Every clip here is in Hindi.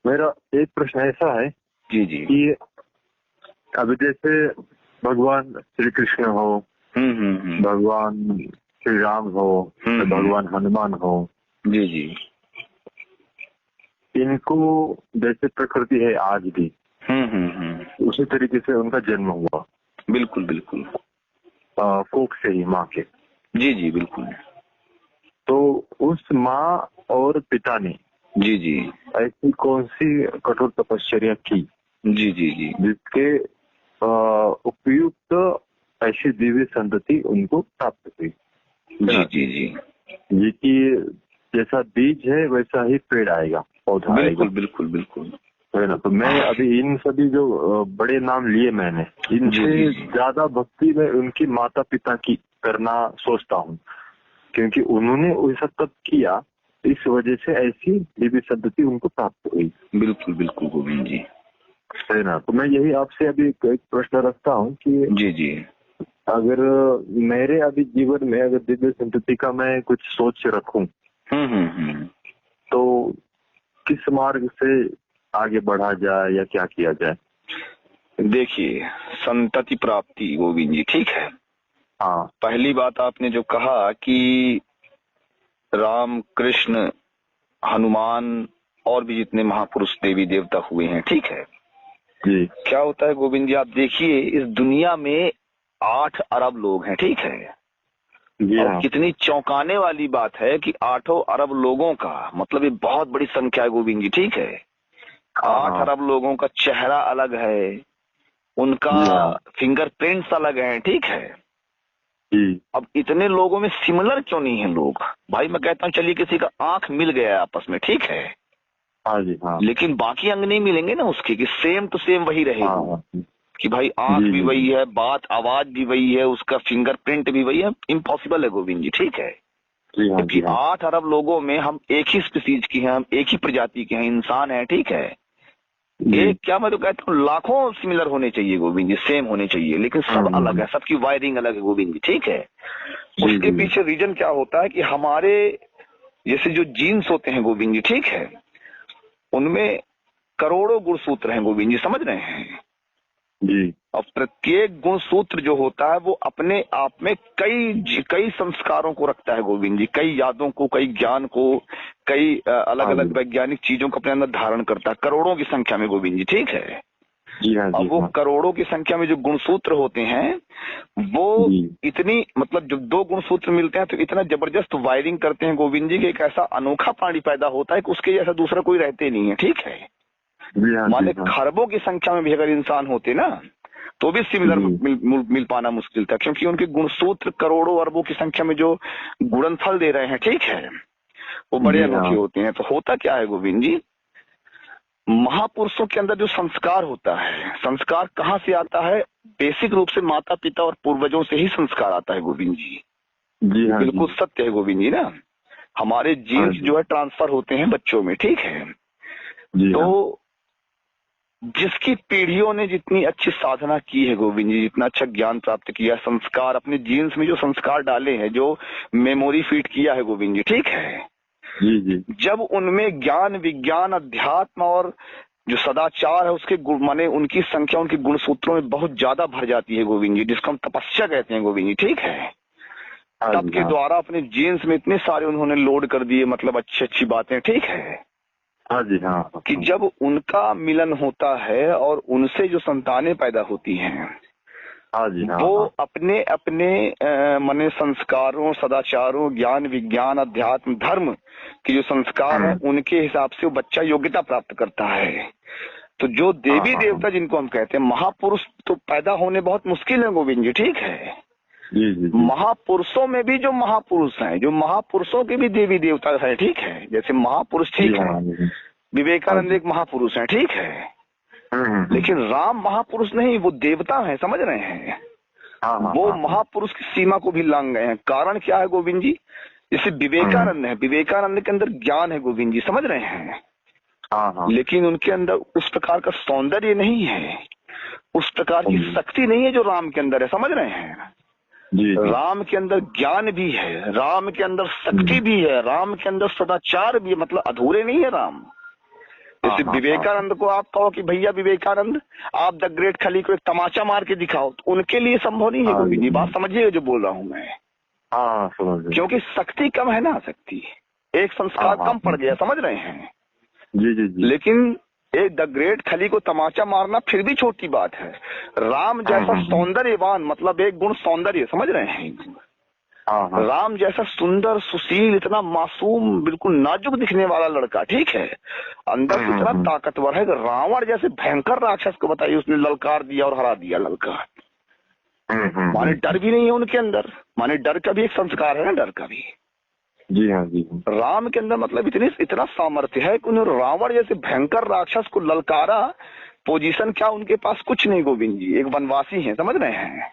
मेरा एक प्रश्न ऐसा है जी जी। कि अभी जैसे भगवान श्री कृष्ण हो, भगवान श्री राम हो, भगवान हनुमान हो, जी जी। इनको जैसे प्रकृति है आज भी, उसी तरीके से उनका जन्म हुआ। बिल्कुल बिल्कुल। कोख से ही, माँ के। जी जी बिल्कुल। तो उस माँ और पिता ने जी जी। ऐसी कौन सी कठोर तपश्चर्या की जी जी जी। जिसके उपयुक्त ऐसी दिव्य संतति उनको प्राप्त हुई? जी जी जी। ये कि जैसा बीज है वैसा ही पेड़ आएगा, पौधा आएगा। बिल्कुल बिल्कुल बिल्कुल, है ना। तो मैं अभी इन सभी जो बड़े नाम लिए मैंने, इनसे ज्यादा भक्ति में उनकी माता पिता की करना सोचता हूँ, क्योंकि उन्होंने वैसा तब किया, इस वजह से ऐसी दिव्य संतति उनको प्राप्त हुई। बिल्कुल बिल्कुल गोविंद जी, है ना। तो मैं यही आपसे अभी एक प्रश्न रखता हूँ कि जी जी, अगर मेरे अभी जीवन में अगर दिव्य संतति का मैं कुछ सोच रखूं, तो किस मार्ग से आगे बढ़ा जाए या क्या किया जाए? देखिए, संतति प्राप्ति गोविंद जी, ठीक है। हाँ। पहली बात आपने जो कहा कि राम, कृष्ण, हनुमान और भी जितने महापुरुष देवी देवता हुए हैं, ठीक है जी। क्या होता है गोविंद जी, आप देखिए इस दुनिया में 8 अरब लोग हैं, ठीक है। और कितनी चौंकाने वाली बात है कि 8 अरब लोगों का मतलब ये बहुत बड़ी संख्या है गोविंद जी, ठीक है। 8 अरब लोगों का चेहरा अलग है, उनका फिंगरप्रिंट्स अलग हैं, ठीक है। अब इतने लोगों में सिमिलर क्यों नहीं है लोग? भाई मैं कहता हूँ चलिए किसी का आंख मिल गया आपस में, ठीक है, हाँ जी, हाँ। लेकिन बाकी अंग नहीं मिलेंगे ना उसके, कि सेम टू सेम वही रहेगी, कि भाई आंख भी वही है, बात आवाज भी वही है, उसका फिंगरप्रिंट भी वही है। इम्पॉसिबल है गोविंद जी, ठीक है। क्योंकि 8 अरब लोगों में हम एक ही स्पीसीज की हैं, हम एक ही प्रजाति के हैं, इंसान है, ठीक है। एक क्या मैं तो कहता हूँ लाखों सिमिलर होने चाहिए गोविंद जी, सेम होने चाहिए, लेकिन सब अलग है, सबकी वायरिंग अलग है गोविंद जी, ठीक है। उसके पीछे रीजन क्या होता है कि हमारे जैसे जो जीन्स होते हैं गोविंद जी, ठीक है, उनमें करोड़ों गुणसूत्र हैं गोविंद जी, समझ रहे हैं जी। और प्रत्येक गुणसूत्र जो होता है वो अपने आप में कई संस्कारों को रखता है गोविंद जी, कई यादों को, कई ज्ञान को, कई अलग अलग वैज्ञानिक चीजों को अपने अंदर धारण करता है, करोड़ों की संख्या में गोविंद जी, ठीक है। अब वो करोड़ों की संख्या में जो गुणसूत्र होते हैं वो इतनी मतलब जब 2 गुणसूत्र मिलते हैं तो इतना जबरदस्त वायरिंग करते हैं गोविंद जी कि एक ऐसा अनोखा प्राणी पैदा होता है कि उसके जैसा दूसरा कोई रहते नहीं है, ठीक है। माने खरबों की संख्या में भी अगर इंसान होते ना तो भी सिमिलर मिल पाना मुश्किल था, क्योंकि उनके गुणसूत्र करोड़ों अरबों की संख्या में जो गुणनफल दे रहे हैं, ठीक है, वो बड़े अनोखे होते हैं। तो होता क्या है गोविंद जी, महापुरुषों के अंदर जो संस्कार होता है, संस्कार कहाँ से आता है? बेसिक रूप से माता पिता और पूर्वजों से ही संस्कार आता है गोविंद जी। बिल्कुल सत्य है गोविंद जी ना। हमारे जीन्स जो है ट्रांसफर होते हैं बच्चों में, ठीक है। तो जिसकी पीढ़ियों ने जितनी अच्छी साधना की है गोविंद जी, जितना अच्छा ज्ञान प्राप्त किया, संस्कार अपने जीन्स में जो संस्कार डाले हैं, जो मेमोरी फीड किया है गोविंद जी, ठीक है, जब उनमें ज्ञान, विज्ञान, अध्यात्म और जो सदाचार है उसके गुण माने उनकी संख्या उनके गुणसूत्रों में बहुत ज्यादा भर जाती है गोविंद जी, जिसको हम तपस्या कहते हैं गोविंद जी, ठीक है। तप के द्वारा अपने जीन्स में इतने सारे उन्होंने लोड कर दिए, मतलब अच्छी अच्छी बातें, ठीक है। हाँ जी, हाँ। कि जब उनका मिलन होता है और उनसे जो संतानें पैदा होती हैं, हाँ जी, हाँ, वो अपने अपने माने संस्कारों, सदाचारों, ज्ञान, विज्ञान, अध्यात्म, धर्म के जो संस्कार हैं उनके हिसाब से वो बच्चा योग्यता प्राप्त करता है। तो जो देवी देवता जिनको हम कहते हैं महापुरुष, तो पैदा होने बहुत मुश्किल है गोविंद जी, ठीक है। महापुरुषों में भी जो महापुरुष हैं, जो महापुरुषों के भी देवी देवता है, ठीक है। जैसे महापुरुष, ठीक है, विवेकानंद एक महापुरुष है, ठीक है, लेकिन राम महापुरुष नहीं, वो देवता है, समझ रहे हैं। वो महापुरुष की सीमा को भी लांग गए हैं। कारण क्या है गोविंद जी? जैसे विवेकानंद है, विवेकानंद के अंदर ज्ञान है गोविंद जी, समझ रहे हैं, लेकिन उनके अंदर उस प्रकार का सौंदर्य नहीं है, उस प्रकार की शक्ति नहीं है जो राम के अंदर है, समझ रहे हैं। राम के अंदर ज्ञान भी है, राम के अंदर शक्ति भी है, राम के अंदर सदाचार भी है, मतलब अधूरे नहीं है राम। जैसे विवेकानंद को आप कहो कि भैया विवेकानंद आप द ग्रेट खली को एक तमाचा मार के दिखाओ, तो उनके लिए संभव नहीं है गोविंद जी। बात समझिए जो बोल रहा हूँ मैं। क्योंकि शक्ति कम है ना, शक्ति एक संस्कार कम पड़ गया, समझ रहे हैं। जी। लेकिन एक द ग्रेट खली को तमाचा मारना फिर भी छोटी बात है। राम जैसा सौंदर्यवान, मतलब एक गुण सौंदर्य, समझ रहे हैं। राम जैसा सुंदर सुशील, इतना मासूम, बिल्कुल नाजुक दिखने वाला लड़का, ठीक है, अंदर से इतना ताकतवर है कि रावण जैसे भयंकर राक्षस को बताइए उसने ललकार दिया और हरा दिया ललका। माने डर भी नहीं है उनके अंदर, माने डर का भी एक संस्कार है ना, डर का भी। जी हाँ जी। राम के अंदर मतलब इतना सामर्थ्य है कि उन्होंने रावण जैसे भयंकर राक्षस को ललकारा। पोजीशन क्या उनके पास, कुछ नहीं गोविंद जी, एक वनवासी है, समझ रहे हैं।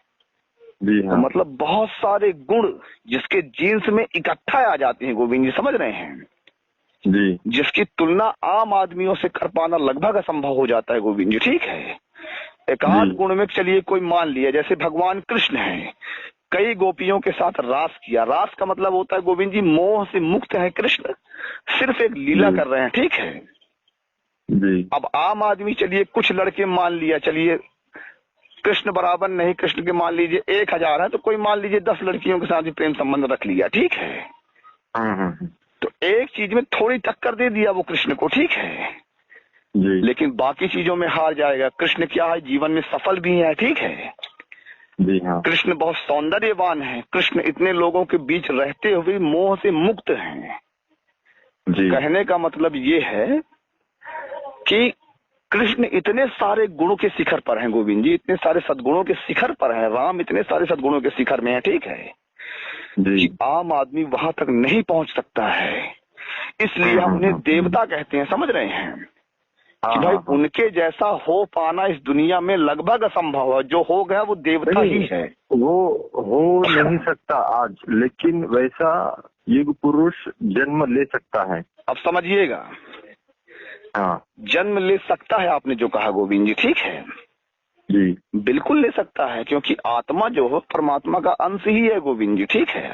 जी हाँ। तो मतलब बहुत सारे गुण जिसके जीन्स में इकट्ठा आ जाते हैं गोविंद जी, समझ रहे हैं जी। जिसकी तुलना आम आदमियों से कर पाना लगभग असंभव हो जाता है गोविंद जी, ठीक है। एक आध गुण में चलिए कोई मान लिया, जैसे भगवान कृष्ण हैं, कई गोपियों के साथ रास किया। रास का मतलब होता है गोविंद जी मोह से मुक्त है कृष्ण, सिर्फ एक लीला कर रहे हैं, ठीक है जी। अब आम आदमी चलिए कुछ लड़के मान लिया, चलिए कृष्ण बराबर नहीं, कृष्ण के मान लीजिए 1000 है, तो कोई मान लीजिए 10 लड़कियों के साथ भी प्रेम संबंध रख लिया, ठीक है। तो एक चीज में थोड़ी टक्कर दे दिया वो कृष्ण को, ठीक है जी। लेकिन बाकी चीजों में हार जाएगा। कृष्ण क्या है, जीवन में सफल भी है, ठीक है जी हाँ। कृष्ण बहुत सौंदर्यवान है। कृष्ण इतने लोगों के बीच रहते हुए मोह से मुक्त हैं। जी। कहने का मतलब ये है कि कृष्ण इतने सारे गुणों के शिखर पर हैं गोविंद जी, इतने सारे सद्गुणों के शिखर पर हैं। राम इतने सारे सद्गुणों के शिखर में है, ठीक है जी। कि आम आदमी वहां तक नहीं पहुंच सकता है, इसलिए हम उन्हें देवता कहते हैं, समझ रहे हैं कि भाई उनके जैसा हो पाना इस दुनिया में लगभग असंभव है। जो हो गया वो देवता ही है। वो हो नहीं सकता आज, लेकिन वैसा युग पुरुष जन्म ले सकता है। अब समझिएगा, जन्म ले सकता है, आपने जो कहा गोविंद जी, ठीक है जी, बिल्कुल ले सकता है, क्योंकि आत्मा जो हो परमात्मा का अंश ही है गोविंद जी, ठीक है।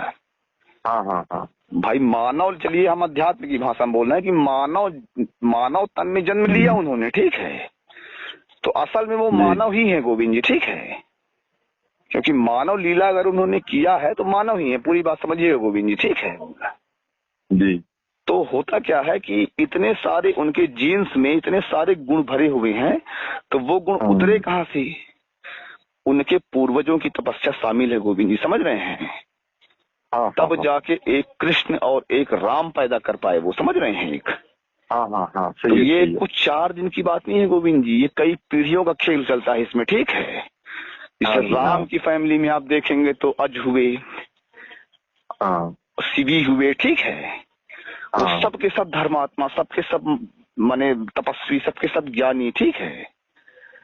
हाँ। भाई मानव, चलिए हम अध्यात्म की भाषा में बोल रहे हैं कि मानव तन में जन्म लिया उन्होंने, ठीक है, तो असल में वो मानव ही है गोविंद जी, ठीक है, क्योंकि मानव लीला अगर उन्होंने किया है तो मानव ही है, पूरी बात समझिएगा गोविंद जी, ठीक है जी। तो होता क्या है कि इतने सारे उनके जीन्स में इतने सारे गुण भरे हुए हैं, तो वो गुण उतरे कहाँ से, उनके पूर्वजों की तपस्या शामिल है गोविंद जी, समझ रहे हैं। तब जाके एक कृष्ण और एक राम पैदा कर पाए वो, समझ रहे हैं एक। तो ये कुछ 4 दिन की बात नहीं है गोविंद जी, ये कई पीढ़ियों का खेल चलता है इसमें, ठीक है। जैसे राम की फैमिली में आप देखेंगे तो अज हुए, शिवी हुए, ठीक है, वो सबके सब धर्मात्मा, सबके सब माने तपस्वी, सबके सब ज्ञानी, ठीक है।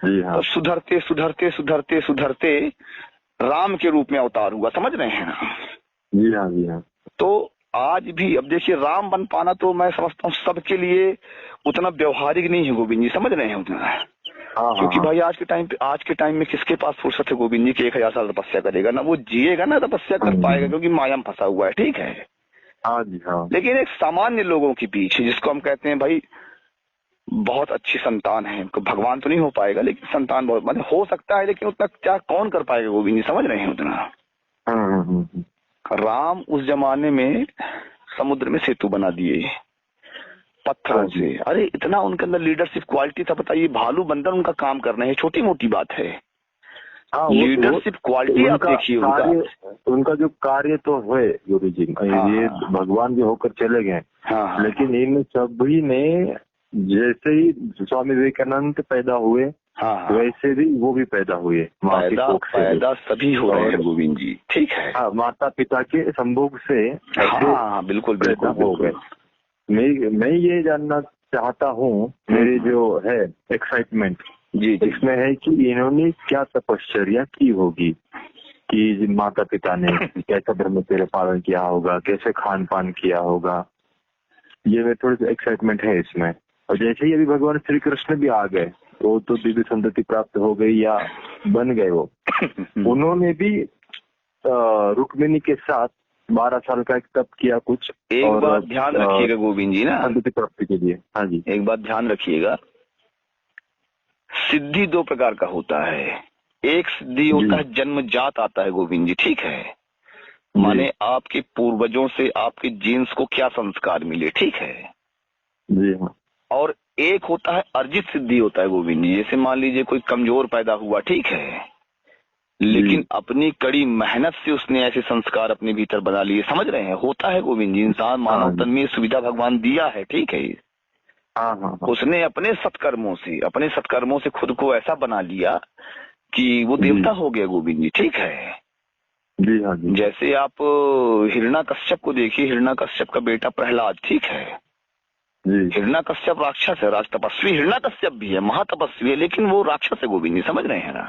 तो सुधरते सुधरते सुधरते सुधरते राम के रूप में अवतार हुआ, समझ रहे हैं ना। जी हाँ। तो आज भी अब देखिए राम बन पाना तो मैं समझता हूँ सबके लिए उतना व्यवहारिक नहीं है गोविंद जी, समझ रहे हैं उतना। क्योंकि भाई आज के टाइम में किसके पास फुर्सत है गोविंद जी कि 1000 साल तपस्या करेगा, ना वो जिएगा ना तपस्या कर पाएगा, क्योंकि माया में फंसा हुआ है, ठीक है। लेकिन एक सामान्य लोगों के बीच जिसको हम कहते हैं भाई बहुत अच्छी संतान है, तो भगवान तो नहीं हो पाएगा लेकिन संतान बहुत मतलब हो सकता है, लेकिन उतना क्या कौन कर पाएगा गोविंद जी, समझ रहे हैं उतना। राम उस जमाने में समुद्र में सेतु बना दिए पत्थरों से। अरे इतना उनके अंदर लीडरशिप क्वालिटी था, बताइए भालू बंदर उनका काम करना है, छोटी मोटी बात है। लीडरशिप क्वालिटी आप देखिए उनका जो कार्य तो है गुरु जी, ये भगवान भी होकर चले गए, लेकिन इन सभी ने जैसे ही स्वामी विवेकानंद पैदा हुए वैसे भी वो भी पैदा हुए, पैदा सभी हो रहे हैं गोविंद जी, ठीक है। माता पिता के संभोग से बिल्कुल पैदा हो गए। मैं ये जानना चाहता हूँ, मेरी जो है एक्साइटमेंट जी इसमें है कि इन्होंने क्या तपश्चर्या की होगी, कि माता पिता ने कैसा ब्रह्मचर्य पालन किया होगा, कैसे खान पान किया होगा, ये मैं थोड़ी सी एक्साइटमेंट है इसमें। और जैसे ही अभी भगवान श्री कृष्ण भी आ गए, वो तो दिव्य संतति प्राप्त हो गई या बन गए वो उन्होंने भी रुक्मिणी के साथ 12 साल का एक तप किया कुछ। एक बात ध्यान रखिएगा गोविंद जी ना, संतति प्राप्ति के लिए। हाँ जी। एक बात ध्यान रखिएगा, सिद्धि 2 प्रकार का होता है। एक सिद्धि होता है जन्मजात आता है गोविंद जी, ठीक है, माने आपके पूर्वजों से आपके जीन्स को क्या संस्कार मिले, ठीक है जी। हाँ। और एक होता है अर्जित सिद्धि होता है गोविंद जी, जैसे मान लीजिए कोई कमजोर पैदा हुआ, ठीक है, लेकिन अपनी कड़ी मेहनत से उसने ऐसे संस्कार अपने भीतर बना लिए, समझ रहे हैं, होता है गोविंद जी, इंसान मानव तन में सुविधा भगवान दिया है, ठीक है। उसने अपने सत्कर्मों से खुद को ऐसा बना लिया कि वो देवता हो गया गोविंद जी, ठीक है जी। हाँ जी। जैसे आप हिरण्याकश्यप को देखिए, हिरण्याकश्यप का बेटा प्रहलाद, ठीक है, हिरण्याकश्यप राक्षस है, राज तपस्वी हिरण्याकश्यप भी है, महातपस्वी है, लेकिन वो राक्षस है गोविंद जी, समझ रहे हैं ना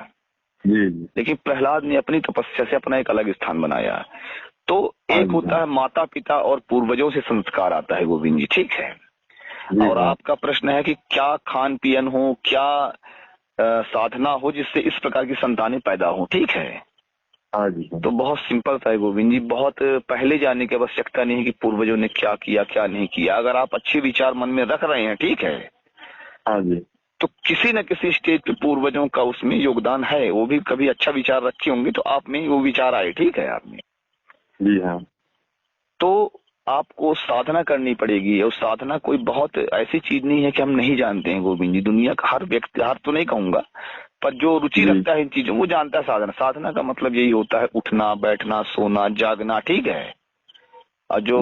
जी। लेकिन प्रहलाद ने अपनी तपस्या से अपना एक अलग स्थान बनाया। तो एक होता है माता पिता और पूर्वजों से संस्कार आता है गोविंद जी, ठीक है। और आपका प्रश्न है कि क्या खान पियन हो, क्या साधना हो जिससे इस प्रकार की संतानें पैदा हो, ठीक है। हाँ जी। तो बहुत सिंपल सा है गोविंद जी, बहुत पहले जाने की आवश्यकता नहीं है कि पूर्वजों ने क्या किया क्या नहीं किया। अगर आप अच्छे विचार मन में रख रहे हैं, ठीक है, हाँ जी, तो किसी न किसी स्टेज पे पूर्वजों का उसमें योगदान है। वो भी कभी अच्छा विचार रखे होंगे तो आप में वो विचार आए, ठीक है, आप में। जी हाँ। तो आपको साधना करनी पड़ेगी, और साधना कोई बहुत ऐसी चीज नहीं है कि हम नहीं जानते हैं गोविंद जी। दुनिया का हर व्यक्ति, हर तो नहीं कहूंगा, पर जो रुचि रखता है इन चीजों वो जानता है साधना। साधना का मतलब यही होता है उठना, बैठना, सोना, जागना, ठीक है। और जो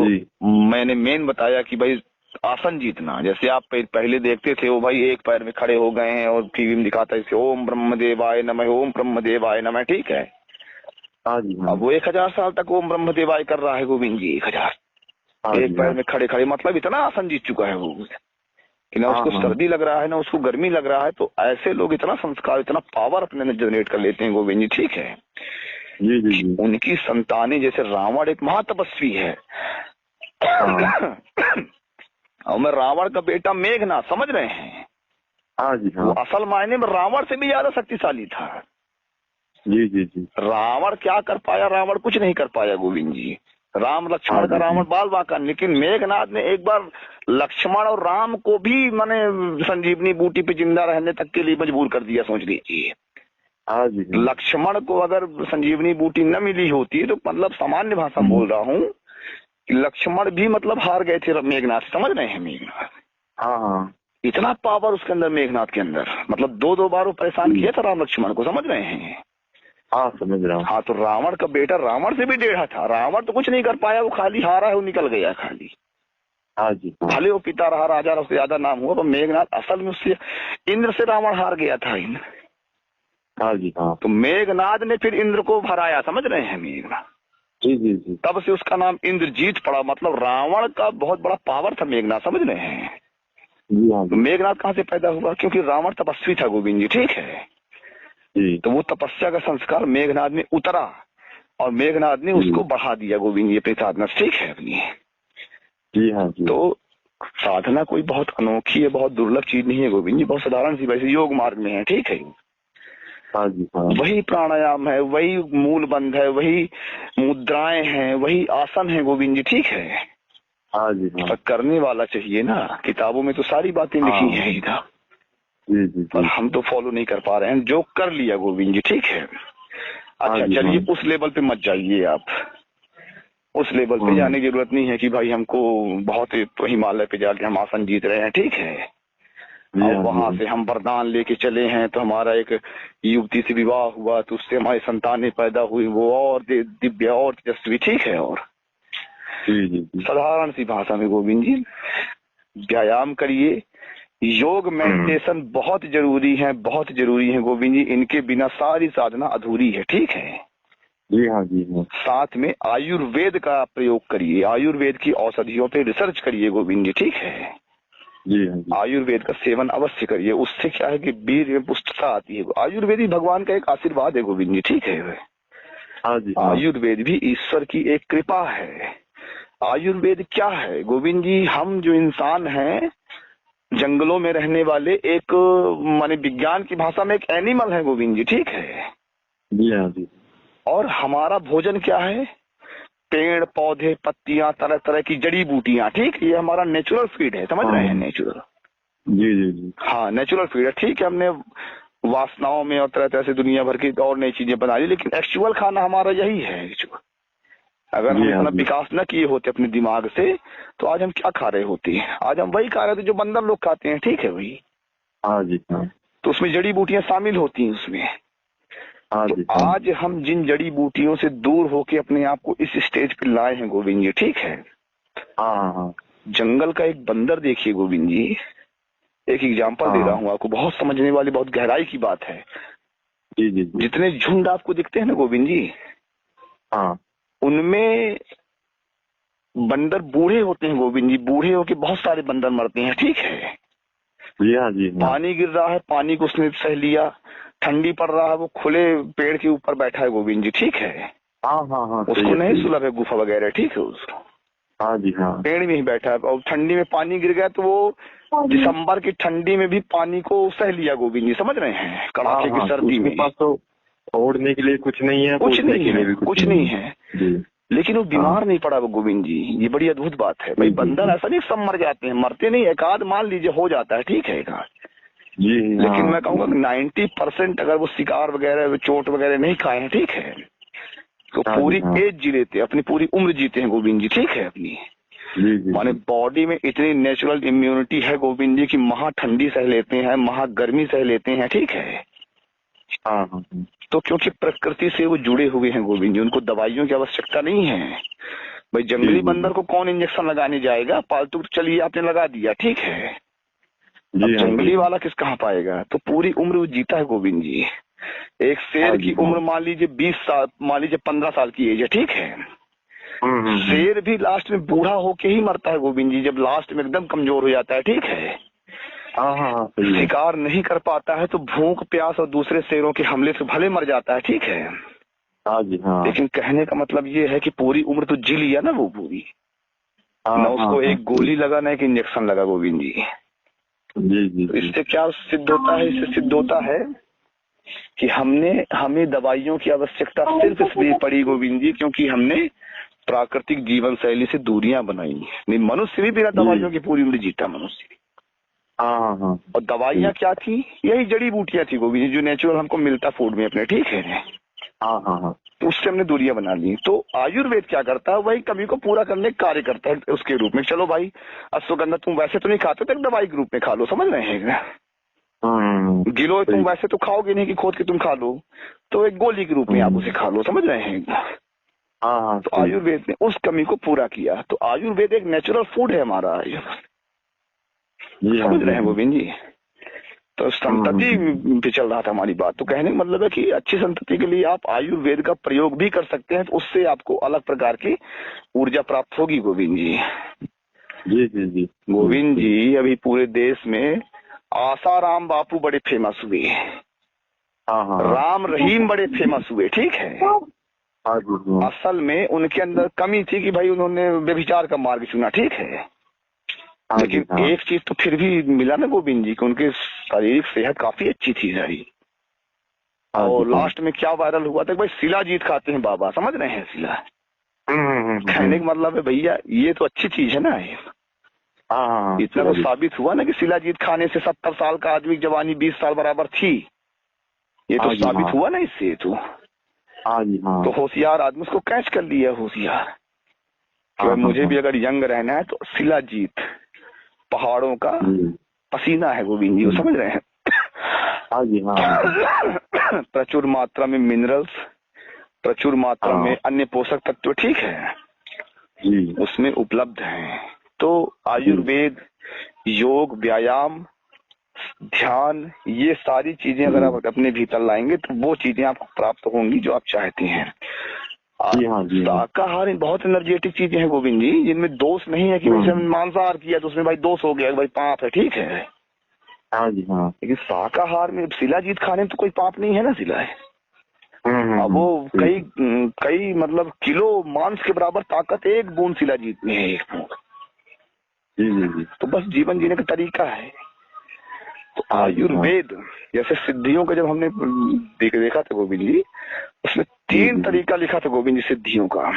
मैंने मेन बताया कि भाई आसन जीतना, जैसे आप पहले देखते थे वो भाई एक पैर में खड़े हो गए हैं और टीवी में दिखाता है ओम ब्रह्म देवाय नमः, ओम ब्रह्म देवाय नमः, ठीक है। अब वो 1000 साल तक ओम ब्रह्म देवाय कर रहा है गोविंद जी, 1000 एक पैर में खड़े खड़े, मतलब इतना आसन जीत चुका है वो कि ना उसको सर्दी लग रहा है ना उसको गर्मी लग रहा है। तो ऐसे लोग इतना संस्कार, इतना पावर अपने में जनरेट कर लेते हैं गोविंद जी, ठीक है। जी। उनकी संतानें, जैसे रावण एक महातपस्वी है और मैं रावण का बेटा मेघनाद, समझ रहे हैं। हाँ जी हाँ। वो असल मायने में रावण से भी ज्यादा शक्तिशाली था। जी जी जी। रावण क्या कर पाया? रावण कुछ नहीं कर पाया गोविंद जी। राम लक्ष्मण का रावण बाल बांका, लेकिन मेघनाद ने एक बार लक्ष्मण और राम को भी माने संजीवनी बूटी पे जिंदा रहने तक के लिए मजबूर कर दिया, सोच लीजिए। हाँ जी। लक्ष्मण को अगर संजीवनी बूटी न मिली होती तो मतलब सामान्य भाषा में बोल रहा हूँ, लक्ष्मण भी मतलब हार गए थे मेघनाद, समझ रहे हैं मेघनाद। हाँ। इतना पावर उसके अंदर, मेघनाद के अंदर, मतलब 2 बार वो परेशान किया था राम लक्ष्मण को, समझ रहे हैं। हाँ समझ रहा हूँ। हाँ, तो रावण का बेटा रावण से भी टेढ़ा था। रावण तो कुछ नहीं कर पाया, वो खाली हारा है, वो निकल गया खाली। हाँ जी। भले वो पिता रहा, राजा रहा, उससे ज्यादा नाम हुआ, पर मेघनाद असल में उससे इंद्र से रावण हार गया था। हाँ जी हाँ। तो मेघनाद ने फिर इंद्र को हराया, समझ रहे हैं मेघनाद। जी जी जी। तब से उसका नाम इंद्रजीत पड़ा, मतलब रावण का बहुत बड़ा पावर था मेघनाद, समझ रहे हैं। जी हाँ। तो मेघनाद कहाँ से पैदा हुआ? क्योंकि रावण तपस्वी था गोविंद जी, ठीक है। जी। तो वो तपस्या का संस्कार मेघनाद में उतरा और मेघनाद ने उसको बढ़ा दिया गोविंद जी अपनी साधना, ठीक है अपनी। जी हाँ जी। तो साधना कोई बहुत अनोखी है, बहुत दुर्लभ चीज नहीं है गोविंद जी, बहुत साधारण सी, वैसे योग मार्ग में है, ठीक है। हाँ जी हाँ। वही प्राणायाम है, वही मूल बंध है, वही मुद्राएं हैं, वही आसन है गोविंद जी, ठीक है। हाँ जी हाँ। पर करने वाला चाहिए ना। किताबों में तो सारी बातें लिखी हैं इधर, जी जी। पर हम तो फॉलो नहीं कर पा रहे हैं। जो कर लिया गोविंद जी, ठीक है। अच्छा चलिए, उस लेवल पे मत जाइए आप। उस लेवल पे जाने की जरूरत नहीं है कि भाई हमको बहुत हिमालय पे जाके हम आसन जीत रहे हैं, ठीक है। और वहां से हम वरदान लेके चले हैं तो हमारा एक युवती से विवाह हुआ तो उससे हमारी संतानें पैदा हुई, वो और दिव्य और तेजस्वी, ठीक है। और साधारण सी भाषा में गोविंद जी, व्यायाम करिए। योग मेडिटेशन बहुत जरूरी है, बहुत जरूरी है गोविंद जी। इनके बिना सारी साधना अधूरी है, ठीक है। जी हाँ जी हाँ। साथ में आयुर्वेद का प्रयोग करिए, आयुर्वेद की औषधियों पे रिसर्च करिए गोविंद जी, ठीक है। जी हाँ जी। आयुर्वेद का सेवन अवश्य करिए, उससे क्या है कि वीर में पुष्टता आती है। आयुर्वेद ही भगवान का एक आशीर्वाद है गोविंद जी, ठीक है। हाँ जी। आयुर्वेद भी ईश्वर की एक कृपा है। आयुर्वेद क्या है गोविंद जी? हम जो इंसान हैं, जंगलों में रहने वाले, एक माने विज्ञान की भाषा में एक एनिमल है गोविंद जी, ठीक है। जी हाँ जी। और हमारा भोजन क्या है? पेड़ पौधे पत्तियां तरह तरह की जड़ी बूटियां, ठीक, ये हमारा नेचुरल फीड है, समझ रहे हैं, नेचुरल। जी जी जी। हाँ नेचुरल फीड है, ठीक है। हमने वासनाओं में और तरह तरह से दुनिया भर की और नई चीजें बना ली, लेकिन एक्चुअल खाना हमारा यही है। अगर हम इतना विकास न किए होते अपने दिमाग से तो आज हम क्या खा रहे होते हैं? आज हम वही खा रहे थे जो बंदर लोग खाते हैं, ठीक है वही। हाँ जी हाँ। तो उसमें जड़ी बूटियां शामिल होती हैं उसमें। हाँ तो जी हाँ। आज हम जिन जड़ी बूटियों से दूर होके अपने आप को इस स्टेज पे लाए हैं गोविंद जी, ठीक है। हाँ हाँ। जंगल का एक बंदर देखिए गोविंद जी, एक एग्जाम्पल दे रहा हूँ आपको, बहुत समझने वाली बहुत गहराई की बात है। जी जी जी। जितने झुंड आपको दिखते हैं ना गोविंद जी, हाँ, उनमें बंदर बूढ़े होते हैं गोविंद जी, बूढ़े होके बहुत सारे बंदर मरते हैं, ठीक है। जी हाँ जी हाँ। पानी गिर रहा है, पानी को उसने सह लिया, ठंडी पड़ रहा है, वो खुले पेड़ के ऊपर बैठा है गोविंद जी, ठीक है। हाँ हाँ हाँ। उसको नहीं सुलभ है गुफा वगैरह, ठीक है, उसको हाँ जी हाँ। पेड़ में ही बैठा है, और ठंडी में पानी गिर गया तो वो दिसंबर की ठंडी में भी पानी को सह लिया गोविंद जी, समझ रहे हैं, कड़ाके की सर्दी में। पास तो ओढ़ने के लिए कुछ नहीं है, कुछ नहीं है, कुछ नहीं है, जी। लेकिन वो बीमार नहीं पड़ा वो गोविंद जी, ये बड़ी अद्भुत बात है भाई। बंदर ऐसा नहीं सब मर जाते हैं, मरते नहीं, एक आध मान लीजिए हो जाता है, ठीक है, एक आध जी। लेकिन मैं कहूंगा 90% अगर वो शिकार वगैरह चोट वगैरह नहीं खाए हैं, ठीक है, तो पूरी एज जी लेते, अपनी पूरी उम्र जीते हैं गोविंद जी, ठीक है अपनी। माने बॉडी में इतनी नेचुरल इम्यूनिटी है गोविंद जी कि महा ठंडी सह लेते हैं, महा गर्मी सह लेते हैं, ठीक है। हाँ। तो क्योंकि प्रकृति से वो जुड़े हुए हैं गोविंद जी, उनको दवाइयों की आवश्यकता नहीं है भाई। जंगली बंदर को कौन इंजेक्शन लगाने जाएगा, पालतू तो चलिए आपने लगा दिया, ठीक है। अब जंगली वाला किस कहाँ पाएगा? तो पूरी उम्र वो जीता है गोविंद जी। एक शेर की उम्र मान लीजिए 20 साल, मान लीजिए 15 साल की एज है, ठीक है। शेर भी लास्ट में बूढ़ा होके ही मरता है गोविंद जी, जब लास्ट में एकदम कमजोर हो जाता है, ठीक है। हाँ। शिकार नहीं कर पाता है तो भूख प्यास और दूसरे शेरों के हमले से भले मर जाता है, ठीक है। हाँ जी हाँ। लेकिन कहने का मतलब ये है कि पूरी उम्र तो जी लिया ना वो पूरी। न उसको एक गोली लगा न एक इंजेक्शन लगा गोविंद जी। जी। तो इससे क्या सिद्ध होता है? इससे सिद्ध होता है कि हमें दवाइयों की आवश्यकता सिर्फ इसलिए पड़ी गोविंद जी क्योंकि हमने प्राकृतिक जीवन शैली से दूरियां बनाई। नहीं, मनुष्य भी बिना दवाइयों की पूरी उम्र जीता, मनुष्य भी। हाँ। और दवाइयाँ क्या थी? यही जड़ी बूटियां थी गोविंद जी, जो नेचुरल हमको मिलता फूड में अपने, ठीक है। हाँ। तो उससे हमने दूरियां बना ली। तो आयुर्वेद क्या करता है? वही कमी को पूरा करने का कार्य करता है उसके रूप में। चलो भाई अश्वगंधा तुम वैसे तो नहीं खाते तो एक दवाई के रूप में खा लो, समझ रहे हैं। गिलोय तुम वैसे तो खाओगे नहीं कि खोद के तुम खा लो, तो एक गोली के रूप में आप उसे खा लो, समझ रहे हैं। हाँ। तो आयुर्वेद ने उस कमी को पूरा किया। तो आयुर्वेद एक नेचुरल फूड है हमारा, समझ रहे हैं गोविंद जी। तो संतति पे चल रहा था हमारी बात। तो कहने का मतलब है कि अच्छी संतति के लिए आप आयुर्वेद का प्रयोग भी कर सकते हैं, तो उससे आपको अलग प्रकार की ऊर्जा प्राप्त होगी गोविंद जी। जी। गोविंद जी अभी पूरे देश में आसाराम बापू बड़े फेमस हुए, राम रहीम बड़े फेमस हुए, ठीक है। असल में उनके अंदर कमी थी कि भाई उन्होंने व्यभिचार का मार्ग चुना, ठीक है। लेकिन एक चीज तो फिर भी मिला ना गोविंद जी कि उनकी शारीरिक सेहत काफी अच्छी थी सारी। और लास्ट में क्या वायरल हुआ था? भाई शिलाजीत खाते हैं बाबा, समझ रहे हैं शिला। कहने का मतलब है भैया ये तो अच्छी चीज है ना। इतना तो साबित हुआ ना कि शिलाजीत खाने से 70 साल का आदमी की जवानी 20 साल बराबर थी। ये तो साबित हुआ ना इससे। तो होशियार आदमी उसको कैच कर लिया, होशियार। मुझे भी अगर यंग रहना है तो शिलाजीत पहाड़ों का पसीना है गोविंद जी, वो समझ रहे हैं। प्रचुर मात्रा में मिनरल्स, प्रचुर मात्रा में अन्य पोषक तत्व, ठीक है, उसमें उपलब्ध हैं। तो आयुर्वेद, योग, व्यायाम, ध्यान, ये सारी चीजें अगर आप अपने भीतर लाएंगे तो वो चीजें आपको प्राप्त होंगी जो आप चाहते हैं। शाकाहार बहुत एनर्जेटिक चीजें हैं गोविंद जी, जिनमें दोष नहीं है कि वैसे मांसाहार किया तो उसमें भाई दोष हो गया, भाई पाप है, ठीक है। लेकिन शाकाहार में शिलाजीत खाने में तो कोई पाप नहीं है ना, शिला है। अब वो कई मतलब किलो मांस के बराबर ताकत एक बूंद शिलाजीत में है, एक बूंद। तो बस जीवन जीने का तरीका है। तो आयुर्वेद जैसे सिद्धियों का जब हमने देखा था गोविंद जी, उसमें 3 तरीका लिखा था गोविंद जी सिद्धियों का।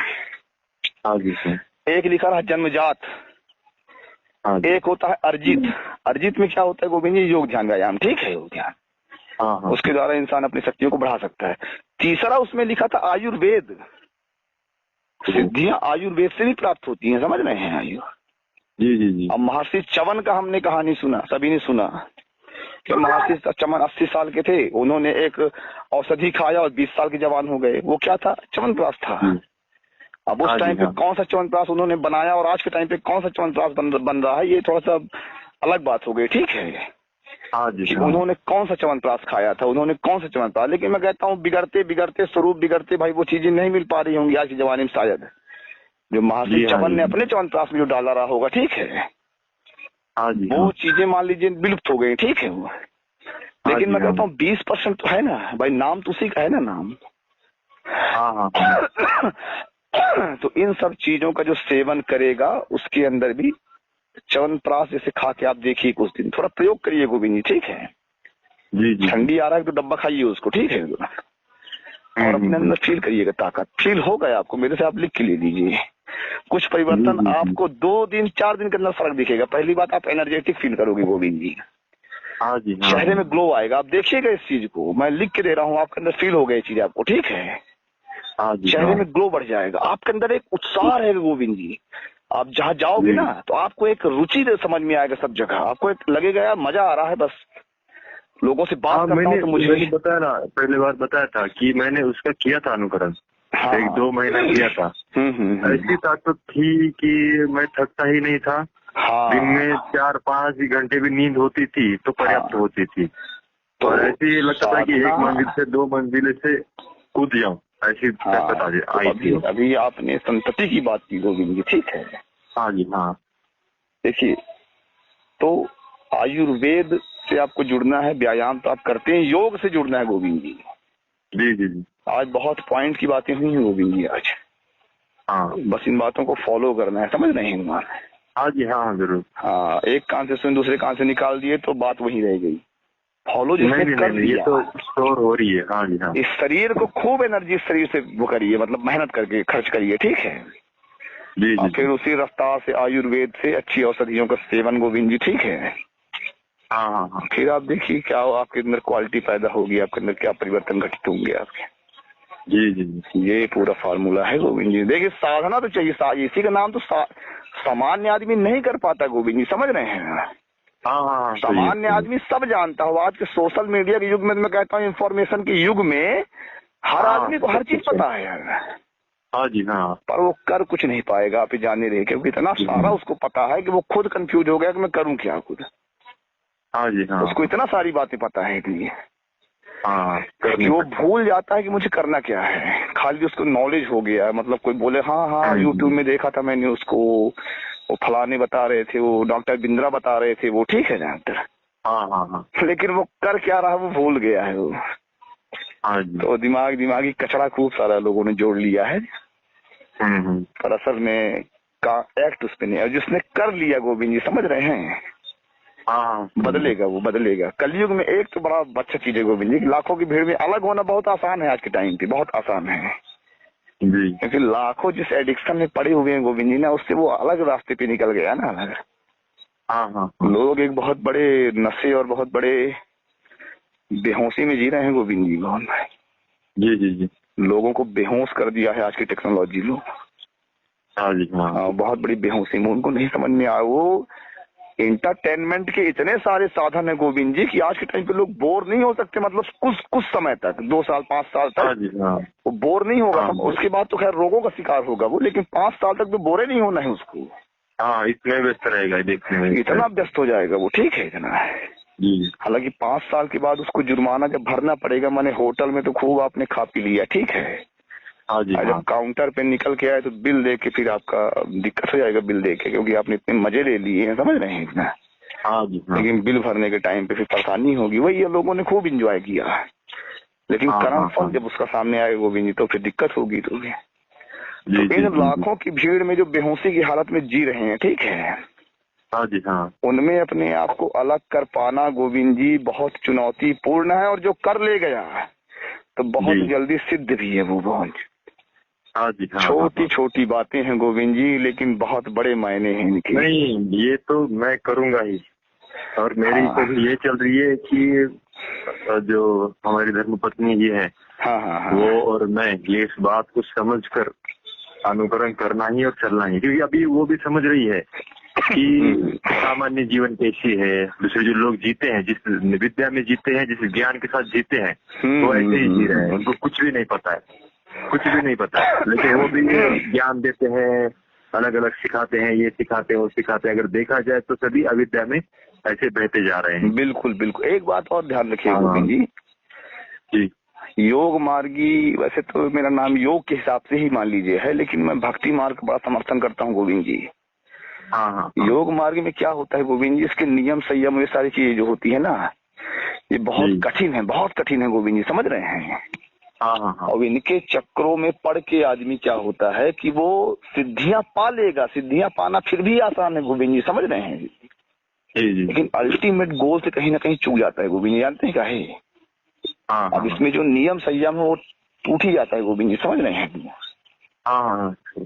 हाँ जी सर। एक लिखा रहा जन्मजात, हाँ जी। एक होता है अर्जित। अर्जित में क्या होता है गोविंद जी? योग ध्यान व्यायाम, ठीक है, योग ध्यान, हाँ हाँ। उसके द्वारा इंसान अपनी शक्तियों को बढ़ा सकता है। तीसरा उसमें लिखा था आयुर्वेद, सिद्धियां आयुर्वेद से भी प्राप्त होती हैं, समझ रहे हैं आयु। जी जी जी। अब महर्षि च्यवन का हमने कहानी सुना, सभी ने सुना कि महर्षि च्यवन 80 साल के थे, उन्होंने एक औषधि खाया और 20 साल के जवान हो गए। वो क्या था? च्यवनप्राश था। अब उस टाइम पे कौन सा च्यवनप्राश उन्होंने बनाया और आज के टाइम पे कौन सा च्यवनप्राश बन रहा है, ये थोड़ा सा अलग बात हो गई, ठीक है। हाँ जी। कि उन्होंने कौन सा च्यवनप्राश खाया था, उन्होंने कौन सा च्यवनप्राश, लेकिन मैं कहता हूँ बिगड़ते बिगड़ते स्वरूप बिगड़ते भाई वो चीजें नहीं मिल पा रही होंगी आज के जमाने में शायद, जो महर्षि च्यवन ने अपने च्यवनप्राश में जो डाला रहा होगा, ठीक है। हाँ जी। वो चीजें मान लीजिए विलुप्त हो गई, ठीक है वो। लेकिन मैं कहता हूँ 20% तो है ना भाई, नाम तो उसी का है ना, नाम। हाँ हाँ। तो इन सब चीजों का जो सेवन करेगा उसके अंदर भी च्यवनप्राश जैसे खा के आप देखिए, कुछ दिन थोड़ा प्रयोग करिए गोविंद जी, ठीक है। जी जी। ठंडी आ रहा है तो डब्बा खाइए उसको, ठीक है, और अपने अंदर फील करिएगा ताकत। फील हो गया आपको, मेरे से आप लिख के ले लीजिए। कुछ परिवर्तन आपको 2 दिन 4 दिन के अंदर फर्क दिखेगा। पहली बात, आप एनर्जेटिक फील करोगे गोविंद जी। हाँ जी। चेहरे में ग्लो आएगा, आप देखिएगा इस चीज को, मैं लिख के दे रहा हूँ, आपके अंदर फील हो गया ये चीज आपको, ठीक है। हाँ जी। चेहरे में ग्लो बढ़ जाएगा, आपके अंदर एक उत्साह रहेगा गोविंद जी। आप जहाँ जाओगे ना तो आपको एक रुचि समझ में आएगा सब जगह, आपको एक लगेगा यार मजा आ रहा है, बस लोगों से बात करता हूँ तो मैंने बताया ना, पहले बार बताया था कि मैंने उसका किया था अनुकरण। हाँ, 1-2 महीना किया था। ऐसी ताकत थी कि मैं थकता ही नहीं था। हाँ, दिन में 4-5 घंटे भी नींद होती थी तो पर्याप्त होती थी। तो और ऐसे ही लगता था कि 1 मंजिल से 2 मंजिल से कूद जाऊं, ऐसी ताकत आई थी। अभी आपने संतति की बात की गोविंद जी, ठीक है। हाँ जी। हाँ देखिए, तो आयुर्वेद से आपको जुड़ना है, व्यायाम तो आप करते हैं, योग से जुड़ना है गोविंद जी। जी जी जी। आज बहुत पॉइंट की बातें हुई हैं गोविंद जी आज। हाँ, बस इन बातों को फॉलो करना है, समझ रहे हैं? हाँ जी। हाँ जरूर। हाँ, एक कान से सुन दूसरे कान से निकाल दिए तो बात वही रह गई। फॉलो जिसने कर लिया, ये तो स्टोर हो रही है। हाँ जी। हाँ, इस शरीर को खूब एनर्जी शरीर से वो करिए, मतलब मेहनत करके खर्च करिए, ठीक है। जी जी। फिर उसी रफ्तार से आयुर्वेद से अच्छी औषधियों का सेवन गोविंद जी, ठीक है। हाँ हाँ हाँ। फिर आप देखिए क्या आपके अंदर क्वालिटी पैदा होगी, आपके अंदर क्या परिवर्तन घटित होंगे आपके। जी जी जी। ये पूरा फार्मूला है गोविंद जी। देखिए, साधना तो चाहिए, इसी का नाम तो सामान्य आदमी नहीं कर पाता गोविंद जी, समझ रहे हैं? हाँ हाँ। सामान्य आदमी सब जानता हो। आज के सोशल मीडिया के युग में मैं कहता हूँ, इंफॉर्मेशन के युग में हर आदमी को हर चीज पता है यार। हाँ जी। हाँ, पर वो कर कुछ नहीं पाएगा, आप जाने रहे, क्योंकि इतना सारा उसको पता है कि वो खुद कंफ्यूज हो गया कि मैं करूं क्या खुद। हाँ जी। हाँ, उसको इतना सारी बातें पता है इसलिए हाँ, कि वो भूल जाता है कि मुझे करना क्या है। खाली उसको नॉलेज हो गया, मतलब कोई बोले हाँ हाँ यूट्यूब में देखा था मैंने उसको, वो फलाने बता रहे थे, वो डॉक्टर बिंद्रा बता रहे थे, वो ठीक है डॉक्टर। हाँ हाँ हाँ। लेकिन वो कर क्या रहा वो भूल गया है वो। हाँ जी। तो दिमागी कचरा खूब सारा लोगों ने जोड़ लिया है, पर असर में का एक्ट उस पे नहीं है। जिसने कर लिया गोविंद जी, समझ रहे हैं? हाँ, बदलेगा, वो बदलेगा। कलयुग में एक तो बड़ा अच्छा चीज है गोविंद जी, लाखों की भीड़ में अलग होना बहुत आसान है आज के टाइम पे, बहुत आसान है। क्योंकि लाखों जिस एडिक्शन में पड़े हुए हैं गोविंद जी ना, उससे वो अलग रास्ते पे निकल गया ना अलग। हाँ, लोग एक बहुत बड़े नशे और बहुत बड़े बेहोशी में जी रहे हैं गोविंद जी। कौन? जी जी जी। लोगों को बेहोश कर दिया है आज की टेक्नोलॉजी। लोग हाँ जी। हाँ, बहुत बड़ी बेहोशी में, उनको नहीं समझ में आया। वो इंटरटेनमेंट के इतने सारे साधन है गोविंद जी कि आज के टाइम पे लोग बोर नहीं हो सकते, मतलब कुछ समय तक, 2 साल 5 साल तक। हाँ जी। हाँ, वो बोर नहीं होगा। हाँ, उसके बाद तो खैर रोगों का शिकार होगा वो, लेकिन 5 साल तक तो बोरे नहीं होना है उसको। हाँ, इसमें व्यस्त रहेगा, देखने में इतना व्यस्त हो जाएगा वो, ठीक है, इतना। हालांकि 5 साल के बाद उसको जुर्माना जब भरना पड़ेगा, माने होटल में तो खूब आपने खा पी लिया, ठीक है। हाँ जी। जब काउंटर पे निकल के आए तो बिल दे के फिर आपका दिक्कत हो जाएगा बिल दे के, क्योंकि आपने इतने मजे ले लिए हैं, समझ रहे हैं इतना। हाँ जी। हाँ, लेकिन बिल भरने के टाइम पे फिर परेशानी होगी। वही ये लोगों ने खूब एंजॉय किया, लेकिन कर्म फल जब उसका सामने आएगा गोविंद जी तो फिर दिक्कत होगी। तो इन लाखों की भीड़ में जो बेहोशी की हालत में जी रहे हैं, ठीक है, हाँ जी। हाँ, उनमें अपने आप को अलग कर पाना गोविंद जी बहुत चुनौतीपूर्ण है। और जो कर ले गया तो बहुत जल्दी सिद्ध भी है वो बहुत। हाँ जी, हाँ, छोटी छोटी बातें हैं गोविंद जी, लेकिन बहुत बड़े मायने हैं इनके। नहीं, ये तो मैं करूंगा ही। और मेरी तो ये चल रही है कि जो हमारी धर्मपत्नी ये है, वो और मैं ये इस बात को समझकर अनुकरण करना ही और चलना ही, क्योंकि अभी वो भी समझ रही है कि सामान्य जीवन कैसी है, दूसरे जो लोग जीते हैं, जिस विद्या में जीते हैं, जिस ज्ञान के साथ जीते हैं, वो ऐसे ही जी रहे हैं। उनको कुछ भी नहीं पता है, कुछ भी नहीं पता है, लेकिन वो भी ज्ञान देते हैं, अलग अलग सिखाते हैं, ये सिखाते हैं, वो सिखाते हैं। अगर देखा जाए तो सभी अविद्या में ऐसे बहते जा रहे हैं। बिल्कुल बिल्कुल। एक बात और ध्यान रखिए गोविंद जी, योग मार्गी, वैसे तो मेरा नाम योग के हिसाब से ही मान लीजिए है, लेकिन मैं भक्ति मार्ग का बड़ा समर्थन करता हूँ गोविंद जी। योग मार्ग में क्या होता है गोविंद जी, इसके नियम संयम ये सारी चीजें जो होती है ना, ये बहुत कठिन है, बहुत कठिन है गोविंद जी, समझ रहे हैं। और इनके चक्रों में पड़ के आदमी क्या होता है कि वो सिद्धियां पा लेगा, सिद्धियां पाना फिर भी आसान है गोविंद जी, समझ रहे हैं। लेकिन अल्टीमेट गोल से कहीं ना कहीं चूक जाता है गोविंद जी, जानते हैं क्या है। अब इसमें जो नियम संयम है वो टूट ही जाता है गोविंद जी, समझ रहे हैं।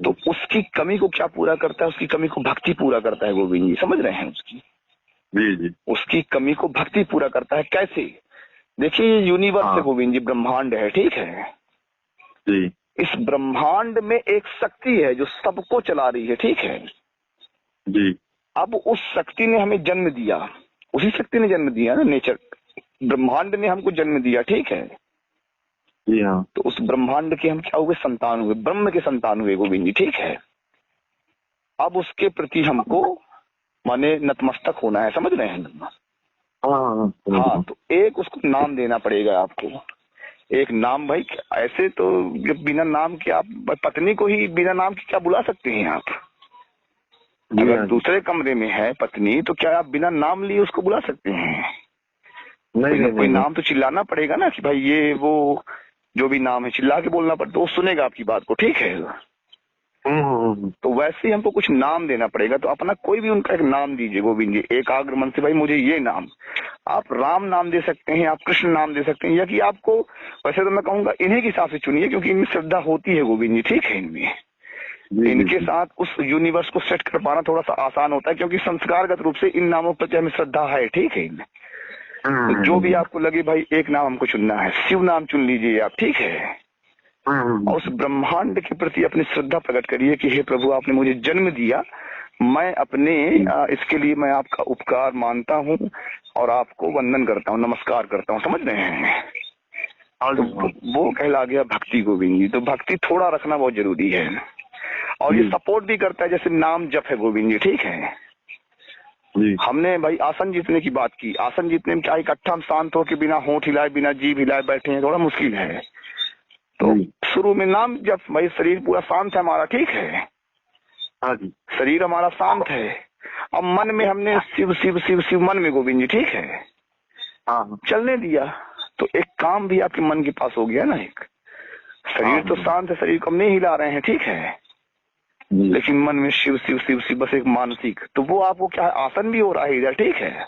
तो उसकी कमी को क्या पूरा करता है, उसकी कमी को भक्ति पूरा करता है गोविंद जी, समझ रहे हैं। उसकी उसकी कमी को भक्ति पूरा करता है। कैसे? देखिए, यूनिवर्स है गोविंद जी, ब्रह्मांड है, ठीक है जी। इस ब्रह्मांड में एक शक्ति है जो सबको चला रही है, ठीक है जी। अब उस शक्ति ने हमें जन्म दिया, उसी शक्ति ने जन्म दिया ना, नेचर ब्रह्मांड ने हमको जन्म दिया, ठीक है जी हाँ। तो उस ब्रह्मांड के हम क्या हुए, संतान हुए, ब्रह्म के संतान हुए गोविंद जी, ठीक है। अब उसके प्रति हमको माने नतमस्तक होना है, समझ रहे हैं। हाँ, तो एक उसको नाम देना पड़ेगा आपको, एक नाम। भाई ऐसे तो बिना नाम के आप पत्नी को ही बिना नाम के क्या बुला सकते हैं आप? अगर दूसरे कमरे में है पत्नी तो क्या आप बिना नाम लिए उसको बुला सकते हैं? नहीं, कोई नाम तो चिल्लाना पड़ेगा ना कि भाई ये वो जो भी नाम है, चिल्ला के बोलना पड़ता, वो सुनेगा आपकी बात को, ठीक है। तो वैसे ही हमको कुछ नाम देना पड़ेगा। तो अपना कोई भी उनका एक नाम दीजिए गोविंद जी, एकाग्र मन से। भाई मुझे ये नाम, आप राम नाम दे सकते हैं, आप कृष्ण नाम दे सकते हैं, या कि आपको, वैसे तो मैं कहूंगा इन्हीं के हिसाब से चुनिए, क्योंकि इनमें श्रद्धा होती है गोविंद जी, ठीक है। इनमें इनके साथ उस यूनिवर्स को सेट कर पाना थोड़ा सा आसान होता है, क्योंकि संस्कारगत रूप से इन नामों पर हमें श्रद्धा है, ठीक है। इनमें तो जो भी आपको लगे भाई एक नाम हमको चुनना है, शिव नाम चुन लीजिए आप, ठीक है। और उस ब्रह्मांड के प्रति अपनी श्रद्धा प्रकट करिए कि हे प्रभु, आपने मुझे जन्म दिया, मैं अपने इसके लिए मैं आपका उपकार मानता हूँ और आपको वंदन करता हूँ, नमस्कार करता हूँ, समझ रहे हैं। तो वो कहला गया भक्ति गोविंद जी। तो भक्ति थोड़ा रखना बहुत जरूरी है, और ये सपोर्ट भी करता है, जैसे नाम जप है गोविंद जी, ठीक है। हमने भाई आसन जीतने की बात की, आसन जीतने में क्या इकट्ठा हम शांत हो के बिना होंठ हिलाए बिना जीभ हिलाए बैठे हैं, थोड़ा मुश्किल है। तो शुरू में नाम जब भाई शरीर पूरा शांत है हमारा, ठीक है, शरीर हमारा शांत है। अब मन में हमने शिव शिव शिव शिव मन में गोविंद जी, ठीक है, चलने दिया, तो एक काम भी आपके मन के पास हो गया ना। एक शरीर तो शांत है, शरीर को हम नहीं हिला रहे हैं, ठीक है, लेकिन मन में शिव शिव शिव शिव बस एक मानसिक, तो वो आपको क्या है, आसन भी हो रहा है इधर, ठीक है,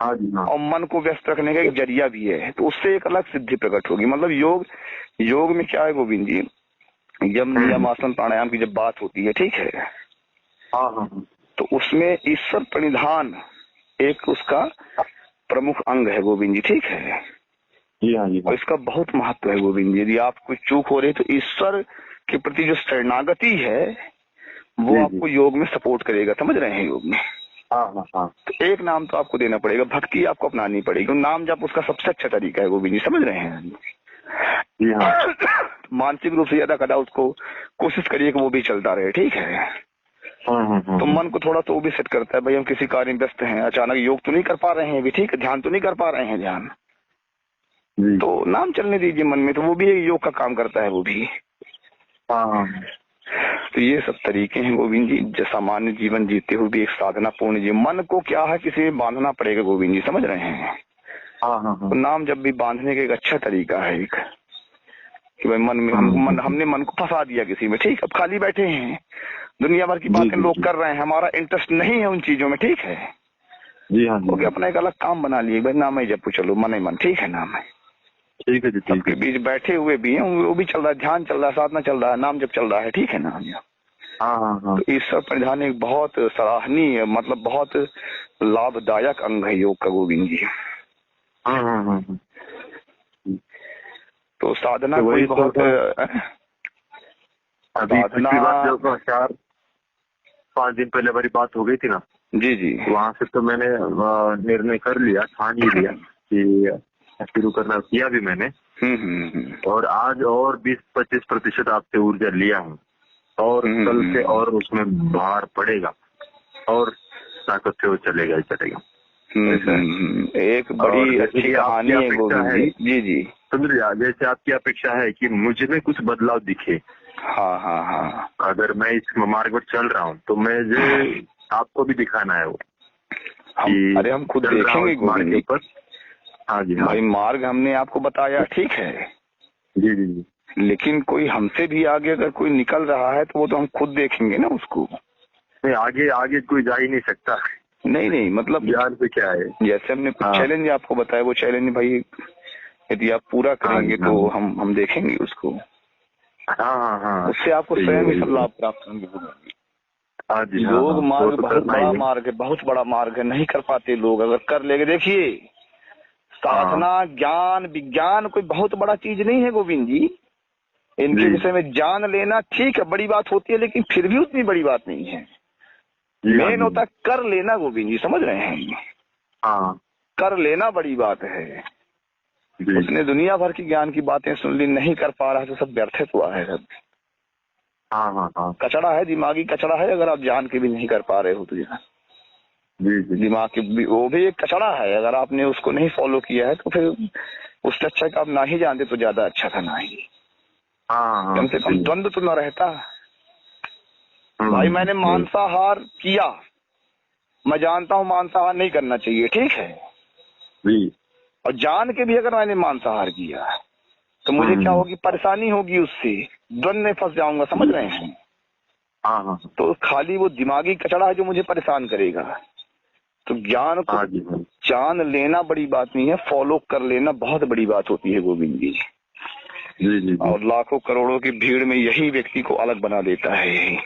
और मन को व्यस्त रखने का एक जरिया भी है। तो उससे एक अलग सिद्धि प्रकट होगी। मतलब योग में क्या है गोविंद जी, यम नियम आसन प्राणायाम की जब बात होती है, ठीक है, तो उसमें ईश्वर प्रणिधान एक उसका प्रमुख अंग है गोविंद जी, ठीक है। और इसका बहुत महत्व है गोविंद जी। यदि आप कुछ चूक हो रही तो ईश्वर के प्रति जो शरणागति है वो आपको योग में सपोर्ट करेगा, समझ रहे हैं। योग में तो एक नाम तो आपको देना पड़ेगा, भक्ति आपको अपनानी पड़ेगी। नाम जब उसका सबसे अच्छा तरीका है गोविंद जी, समझ रहे हैं। मानसिक रूप से ज्यादा कदा उसको कोशिश करिए कि वो भी चलता रहे, ठीक है। तो मन को थोड़ा तो वो भी सेट करता है, भाई हम किसी कार्य में व्यस्त हैं, अचानक योग तो नहीं कर पा रहे हैं अभी, ठीक है, ध्यान तो नहीं कर पा रहे हैं, ध्यान तो नाम चलने दीजिए मन में, तो वो भी योग का काम करता है वो भी। तो ये सब तरीके हैं गोविंद जी, जो सामान्य जीवन जीते हुए भी एक साधना पूर्ण जीवन। मन को क्या है, किसी में बांधना पड़ेगा गोविंद जी, समझ रहे हैं। तो नाम जब भी बांधने का एक अच्छा तरीका है एक, कि भाई मन में हमने मन को फंसा दिया किसी में, ठीक, अब खाली बैठे हैं, दुनिया भर की बातें लोग कर रहे हैं, हमारा इंटरेस्ट नहीं है उन चीजों में, ठीक है जी हाँ, अपना एक अलग काम बना लिए, भाई नाम है जब चलो मन ही मन, ठीक है, नाम है ठीक है जी, ठीक सबके है। बीच बैठे हुए भी हैं, वो भी चल रहा है, ध्यान चल रहा है, साधना चल रहा है, नाम जब चल रहा है, ठीक है ना। हाँ हाँ हाँ। तो ईश्वर परिधान एक बहुत सराहनीय, मतलब बहुत लाभदायक अंग है योग का गोविंद जी। हाँ। तो साधना तो कोई बहुत अभी साधना, पिछली बार जब 4-5 दिन पहले हमारी बात हो गई थी ना, जी जी, वहाँ से तो मैंने निर्णय कर लिया, ठान ही लिया कि शुरू करना, किया भी मैंने। और आज और 20-25% आपसे ऊर्जा लिया हूँ, और कल से और उसमें भार पड़ेगा, और ताकत से वो चलेगा ही चलेगा। एक बड़ी अच्छी कहानी है गोविंद जी। जी जी, सुंदर, जैसे आपकी अपेक्षा है कि मुझ में कुछ बदलाव दिखे। हाँ हाँ हाँ, अगर मैं इस मार्ग पर चल रहा हूँ तो मुझे आपको भी दिखाना है वो, अरे हम खुद देखेंगे गोविंद जी। हाँ जी, हाँ भाई मार्ग हमने आपको बताया, ठीक है जी जी जी, लेकिन कोई हमसे भी आगे अगर कोई निकल रहा है तो वो तो हम खुद देखेंगे ना उसको। नहीं, आगे आगे कोई जा ही नहीं सकता। नहीं मतलब ज्ञान से क्या है, जैसे हमने कुछ चैलेंज आपको बताया, वो चैलेंज भाई यदि आप पूरा करेंगे तो हम देखेंगे उसको। हाँ, उससे आपको स्वयं ही सब लाभ प्राप्त होंगे। योग मार्ग बहुत बड़ा मार्ग है, बहुत बड़ा मार्ग है, नहीं कर पाते लोग, अगर कर लेंगे। देखिए साधना, ज्ञान, विज्ञान कोई बहुत बड़ा चीज नहीं है गोविंद जी। इनके विषय में जान लेना ठीक है, बड़ी बात होती है, लेकिन फिर भी उतनी बड़ी बात नहीं है। मेन होता कर लेना गोविंद जी, समझ रहे हैं। कर लेना बड़ी बात है। उसने दुनिया भर की ज्ञान की बातें सुन ली, नहीं कर पा रहा है तो सब व्यर्थ हुआ है सब। कचड़ा है, दिमागी कचड़ा है, अगर आप जान के भी नहीं कर पा रहे हो तो दिमाग की वो भी एक कचड़ा है। अगर आपने उसको नहीं फॉलो किया है तो फिर उससे अच्छा कि आप ना ही जानते तो ज्यादा अच्छा था, ना ही कम से कम द्वंद्व तो न रहता। भाई मैंने मांसाहार किया, मैं जानता हूँ मांसाहार नहीं करना चाहिए, ठीक है, और जान के भी अगर मैंने मांसाहार किया तो मुझे क्या होगी, परेशानी होगी, उससे द्वंद्व में फंस जाऊंगा, समझ रहे हैं। तो खाली वो दिमागी कचड़ा है जो मुझे परेशान करेगा। तो ज्ञान को जान लेना बड़ी बात नहीं है, फॉलो कर लेना बहुत बड़ी बात होती है गोविंद जी। और लाखों करोड़ों की भीड़ में यही व्यक्ति को अलग बना देता है।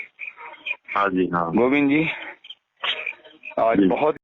गोविंद जी आज बहुत